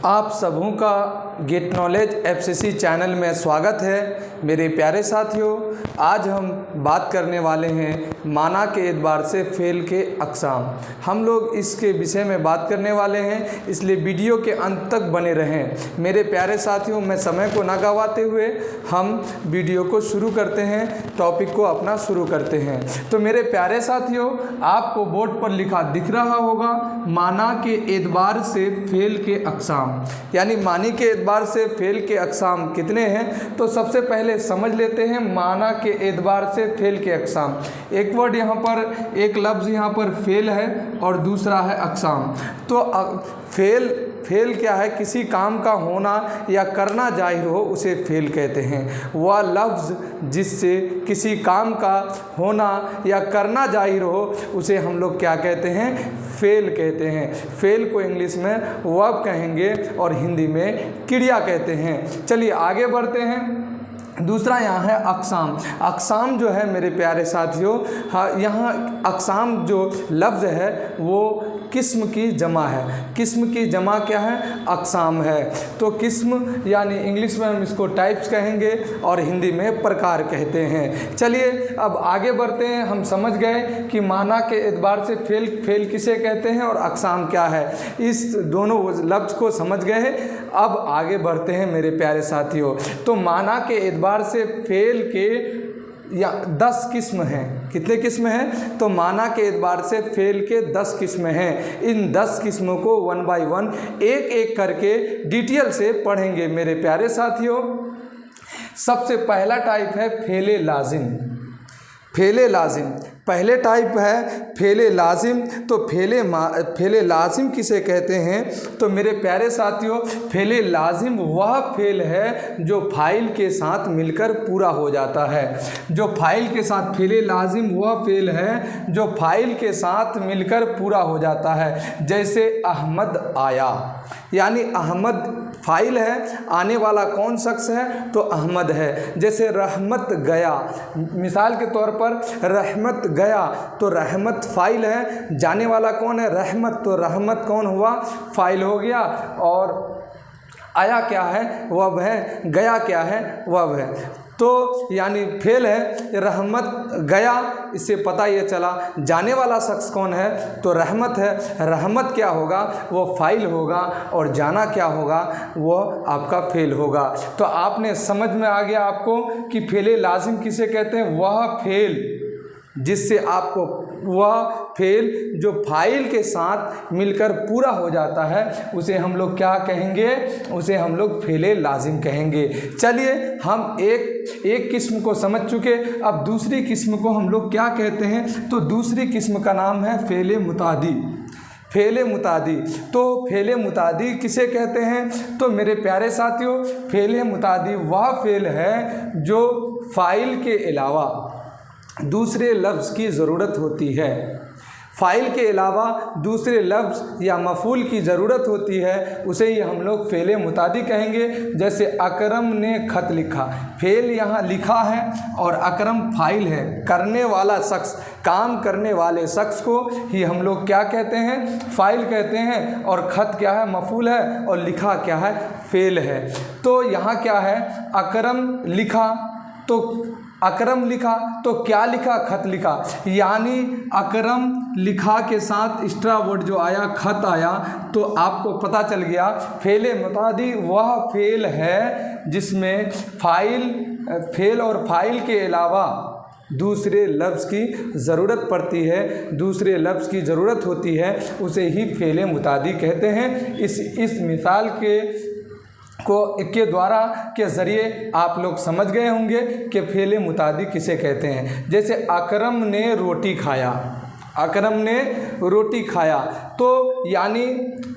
आप सबों का गेट नॉलेज एफसीसी चैनल में स्वागत है। मेरे प्यारे साथियों, आज हम बात करने वाले हैं माना के एतबार से फ़ेल के अक़साम। हम लोग इसके विषय में बात करने वाले हैं, इसलिए वीडियो के अंत तक बने रहें। मेरे प्यारे साथियों, मैं समय को ना गंवाते हुए हम वीडियो को शुरू करते हैं, टॉपिक को अपना शुरू करते हैं। तो मेरे प्यारे साथियों, आपको बोर्ड पर लिखा दिख रहा होगा माना के एतबार से फ़ेल के अक़साम, यानी मानी के एतबार से फ़ेल के अक़साम कितने हैं। तो सबसे पहले समझ लेते हैं माना के एतबार से फ़ेल के अक़साम। एक वर्ड यहाँ पर, एक लफ्ज़ यहाँ पर फ़ेल है और दूसरा है अक़साम। तो फ़ेल क्या है? किसी काम का होना या करना जाहिर हो उसे फ़ेल कहते हैं। वह लफ्ज़ जिससे किसी काम का होना या करना जाहिर हो उसे हम लोग क्या कहते हैं? फ़ेल कहते हैं। फ़ेल को इंग्लिश में वर्ब कहेंगे और हिंदी में क्रिया कहते हैं। चलिए आगे बढ़ते हैं। दूसरा यहाँ है अक़साम। अक़साम जो है मेरे प्यारे साथियों, यहाँ अक़साम जो लफ्ज़ है वो किस्म की जमा है। किस्म की जमा क्या है? अक़साम है। तो किस्म यानी इंग्लिश में हम इसको टाइप्स कहेंगे और हिंदी में प्रकार कहते हैं। चलिए अब आगे बढ़ते हैं। हम समझ गए कि माना के एतबार से फ़ेल किसे कहते हैं और अक़साम क्या है। इस दोनों लफ्ज़ को समझ गए हैं। अब आगे बढ़ते हैं मेरे प्यारे साथियों। तो माना के एतबार से फ़ेल के या 10 किस्म हैं। कितने किस्म हैं? तो माना के एतबार से फ़ेल के 10 किस्म हैं। इन 10 किस्मों को 1 बाय 1 एक एक करके डिटेल से पढ़ेंगे मेरे प्यारे साथियों। सबसे पहला टाइप है फ़ेले लाजिम। फ़ेले लाजिम पहले टाइप है फ़ेले लाजिम। तो फ़ेले लाजिम किसे कहते हैं? तो मेरे प्यारे साथियों, फ़ेले लाजिम वह फ़ेल है जो फ़ाइल के साथ मिलकर पूरा हो जाता है। जो फ़ाइल के साथ फ़ेले लाजिम वह फ़ेल है जो फ़ाइल के साथ मिलकर पूरा हो जाता है। जैसे अहमद आया, यानी अहमद फ़ाइल है, आने वाला कौन शख्स है? तो अहमद है। जैसे रहमत गया, मिसाल के तौर पर रहमत गया, तो रहमत फ़ाइल है, जाने वाला कौन है? रहमत। तो रहमत कौन हुआ? फ़ाइल हो गया। और आया क्या है? वब है। गया क्या है? वब है। तो यानी फ़ेल है रहमत गया, इससे पता ये चला जाने वाला शख्स कौन है? तो रहमत है। रहमत क्या होगा? वो फ़ाइल होगा और जाना क्या होगा? वो आपका फ़ेल होगा। तो आपने समझ में आ गया आपको कि फ़ेले लाजिम किसे कहते हैं? वह फ़ेल जिससे आपको वह फ़ेल जो फ़ाइल के साथ मिलकर पूरा हो जाता है उसे हम लोग क्या कहेंगे? उसे हम लोग फ़ेले लाजिम कहेंगे। चलिए हम एक किस्म को समझ चुके, अब दूसरी किस्म को हम लोग क्या कहते हैं? तो दूसरी किस्म का नाम है फ़ेले मुतादी। फ़ेले मुतादी। तो फ़ेले मुतादी किसे कहते हैं? तो मेरे प्यारे साथियों, फ़ेले मुतादी वह फ़ेल है जो फ़ाइल के अलावा दूसरे लफ्ज़ की ज़रूरत होती है। फ़ाइल के अलावा दूसरे लफ्ज़ या मफ़ूल की ज़रूरत होती है, उसे ही हम लोग फ़ेले मुतादी कहेंगे। जैसे अकरम ने ख़त लिखा, फ़ेल यहाँ लिखा है और अकरम फ़ाइल है। करने वाला शख्स, काम करने वाले शख्स को ही हम लोग क्या कहते हैं? फ़ाइल कहते हैं। और ख़त क्या है? मफ़ूल है। और लिखा क्या है? फ़ेल है। तो यहाँ क्या है? अकरम लिखा, तो अकरम लिखा तो क्या लिखा? ख़त लिखा। यानी अकरम लिखा के साथ एक्स्ट्रा वर्ड जो आया ख़त आया, तो आपको पता चल गया फ़ेले मुतादी वह फ़ेल है जिसमें फ़ेल और फ़ाइल के अलावा दूसरे लफ्ज़ की ज़रूरत पड़ती है, दूसरे लफ्ज़ की ज़रूरत होती है, उसे ही फ़ेले मुतादी कहते हैं। इस मिसाल के द्वारा के ज़रिए आप लोग समझ गए होंगे कि फ़ेले मुतादी किसे कहते हैं। जैसे अकरम ने रोटी खाया, अकरम ने रोटी खाया, तो यानी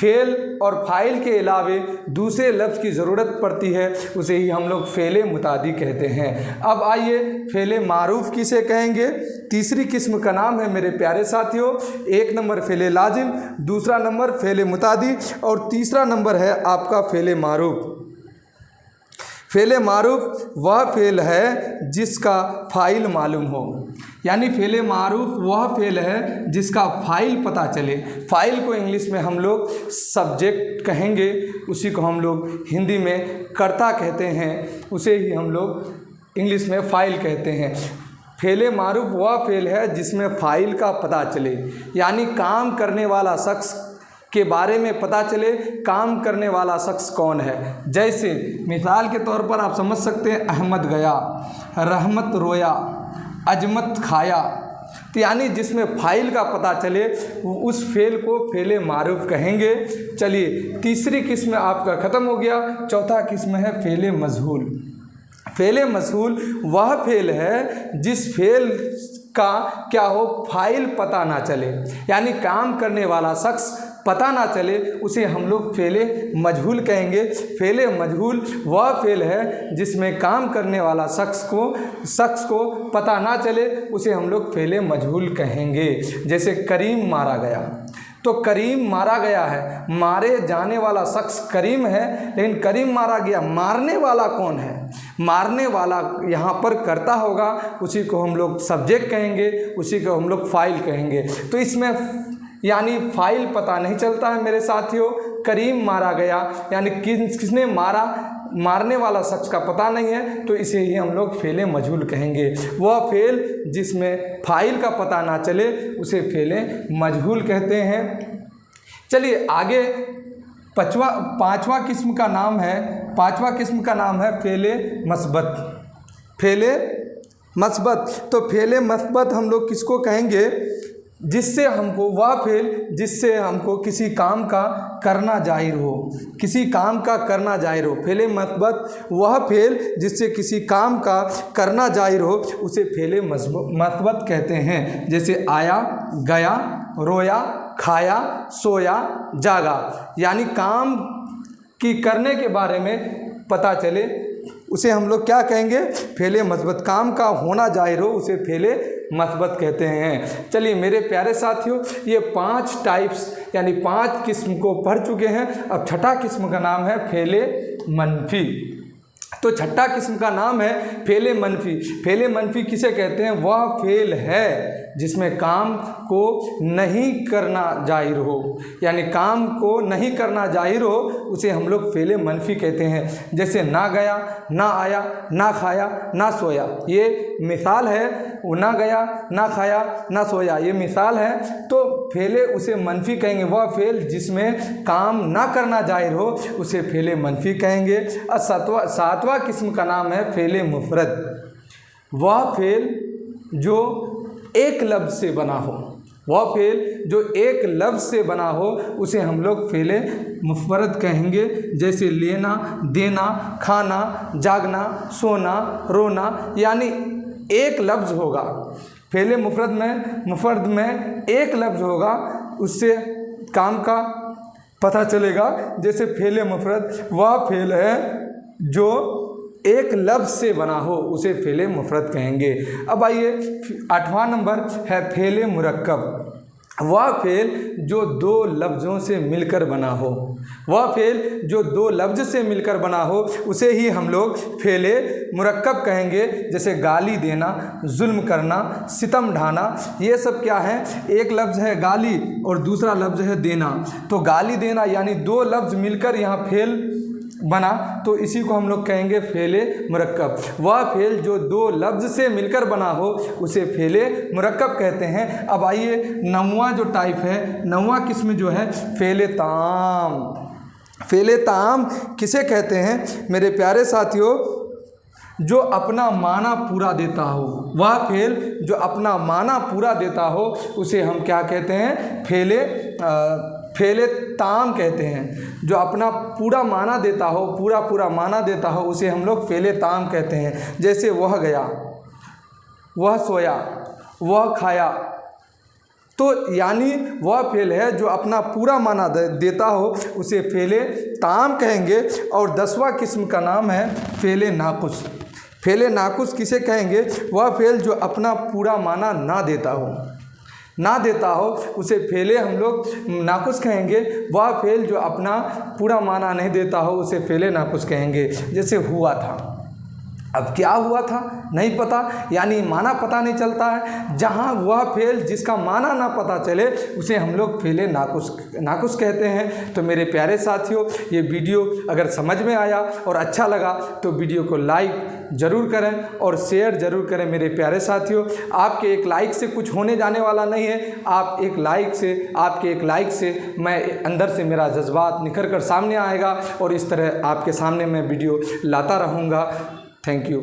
फ़ेल और फ़ाइल के अलावे दूसरे लफ्ज़ की ज़रूरत पड़ती है, उसे ही हम लोग फ़ेले मुतादी कहते हैं। अब आइए फ़ेले मारूफ़ किसे कहेंगे? तीसरी किस्म का नाम है मेरे प्यारे साथियों, एक नंबर फ़ेले लाजिम, दूसरा नंबर फ़ेले मुतादी और तीसरा नंबर है आपका फ़ेले मारूफ़। फ़ेले मारूफ़ वह फ़ेल है जिसका फ़ाइल मालूम हो। यानी फ़ेल मारूफ वह फ़ेल है जिसका फ़ाइल पता चले। फ़ाइल को इंग्लिश में हम लोग सब्जेक्ट कहेंगे, उसी को हम लोग हिंदी में कर्ता कहते हैं, उसे ही हम लोग इंग्लिश में फ़ाइल कहते हैं। फ़ेल मारूफ वह फ़ेल है जिसमें फ़ाइल का पता चले, यानी काम करने वाला शख्स के बारे में पता चले, काम करने वाला शख्स कौन है। जैसे मिसाल के तौर पर आप समझ सकते हैं, अहमद गया, रहमत रोया, अजमत खाया। तो यानी जिसमें फ़ाइल का पता चले उस फ़ेल को फ़ेल मारूफ कहेंगे। चलिए, तीसरी किस्म आपका ख़त्म हो गया। चौथा किस्म है फ़ेल मजहूल। फ़ेल मजहूल वह फ़ेल है जिस फ़ेल का क्या हो, फ़ाइल पता ना चले, यानी काम करने वाला शख्स पता ना चले, उसे हम लोग फ़ेल मजहूल कहेंगे। फ़ेल मजहूल वह फ़ेल है जिसमें काम करने वाला शख्स को पता ना चले, उसे हम लोग फ़ेल मजहूल कहेंगे। जैसे करीम मारा गया, तो करीम मारा गया है, मारे जाने वाला शख्स करीम है, लेकिन करीम मारा गया, मारने वाला कौन है? मारने वाला यहाँ पर कर्ता होगा, उसी को हम लोग सब्जेक्ट कहेंगे, उसी को हम लोग फ़ाइल कहेंगे। तो इसमें यानी फ़ाइल पता नहीं चलता है मेरे साथियों। करीम मारा गया यानी किसने मारा, मारने वाला शख्स का पता नहीं है, तो इसे ही हम लोग फ़ेल मजहूल कहेंगे। वह फ़ेल जिसमें फ़ाइल का पता ना चले उसे फ़ेल मजहूल कहते हैं। चलिए आगे पांचवा किस्म का नाम है फ़ेल मस्बत। फ़ेल मस्बत, तो फ़ेल मस्बत हम लोग किसको कहेंगे? जिससे हमको वह फ़ेल जिससे हमको किसी काम का करना जाहिर हो, किसी काम का करना जाहिर हो। फ़ेल मस्बत वह फ़ेल जिससे किसी काम का करना जाहिर हो, उसे फ़ेल मस्बत कहते हैं। जैसे आया, गया, रोया, खाया, सोया, जागा, यानी काम की करने के बारे में पता चले, उसे हम लोग क्या कहेंगे? फ़ेल मस्बत। काम का होना जाहिर हो, उसे फ़ेल मस्बत कहते हैं। चलिए मेरे प्यारे साथियों, ये 5 टाइप्स यानी 5 किस्म को पढ़ चुके हैं। अब छठा किस्म का नाम है फ़ेल मनफी। तो छठा किस्म का नाम है फ़ेल मनफी। फ़ेल मनफी किसे कहते हैं? वह फ़ेल है जिसमें काम को नहीं करना जाहिर हो, यानी काम को नहीं करना जाहिर हो, उसे हम लोग फ़ेल मनफी कहते हैं। जैसे ना गया, ना आया, ना खाया, ना सोया, ये मिसाल है। वो ना गया, ना खाया, ना सोया, ये मिसाल है। तो फ़ेल उसे मनफी कहेंगे। वह फ़ेल जिसमें काम ना करना जाहिर हो, उसे फ़ेल मनफी कहेंगे। और सातवां किस्म का नाम है फ़ेल मुफरद। वह फ़ेल जो एक लफ्ज़ से बना हो, वह फ़ेल जो एक लफ्ज़ से बना हो, उसे हम लोग फ़ेल मुफरद कहेंगे। जैसे लेना, देना, खाना, जागना, सोना, रोना, यानी एक लफ्ज़ होगा। फ़ेल मुफरद में एक लफ्ज़ होगा, उससे काम का पता चलेगा। जैसे फ़ेल मुफरद वह फ़ेल है जो एक लफ्ज़ से बना हो, उसे फ़ेल मुफरद कहेंगे। अब आइए 8वां नंबर है फ़ेल मुरक्कब। वह फ़ेल जो 2 लफ्ज़ों से मिलकर बना हो, वह फ़ेल जो 2 लफ्ज़ से मिलकर बना हो, उसे ही हम लोग फ़ेल मुरक्कब कहेंगे। जैसे गाली देना, जुल्म करना, सितम ढाना, ये सब क्या है? एक लफ्ज़ है गाली और दूसरा लफ्ज़ है देना। तो गाली देना यानी 2 लफ्ज़ मिलकर यहाँ फ़ेल बना, तो इसी को हम लोग कहेंगे फ़ेल मुरक्कब। वह फ़ेल जो 2 लफ्ज़ से मिलकर बना हो, उसे फ़ेल मुरक्कब कहते हैं। अब आइए 9वां जो टाइप है, 9वां किस्म जो है फ़ेल ताम। फ़ेल ताम किसे कहते हैं मेरे प्यारे साथियों? जो अपना माना पूरा देता हो, वह फ़ेल जो अपना माना पूरा देता हो, उसे हम क्या कहते हैं? फ़ेल ताम कहते हैं। जो अपना पूरा माना देता हो, पूरा माना देता हो, उसे हम लोग फ़ेल ताम कहते हैं। जैसे वह गया, वह सोया, वह खाया, तो यानी वह फ़ेल है जो अपना पूरा माना देता हो, उसे फ़ेल ताम कहेंगे। और 10वां किस्म का नाम है फ़ेल नाक़ुस। फ़ेल नाक़ुस किसे कहेंगे? वह फ़ेल जो अपना पूरा माना ना देता हो, उसे फ़ेल हम लोग नाक़ुस कहेंगे। वह फ़ेल जो अपना पूरा माना नहीं देता हो, उसे फ़ेल नाक़ुस कहेंगे। जैसे हुआ था, अब क्या हुआ था नहीं पता, यानी माना पता नहीं चलता है। जहाँ वह फेल जिसका माना ना पता चले उसे हम लोग फेले नाकुश कहते हैं। तो मेरे प्यारे साथियों, ये वीडियो अगर समझ में आया और अच्छा लगा तो वीडियो को लाइक ज़रूर करें और शेयर ज़रूर करें। मेरे प्यारे साथियों, आपके एक लाइक से कुछ होने जाने वाला नहीं है। आपके एक लाइक से मैं अंदर से मेरा जज्बात निखर कर सामने आएगा और इस तरह आपके सामने मैं वीडियो लाता रहूँगा। Thank you.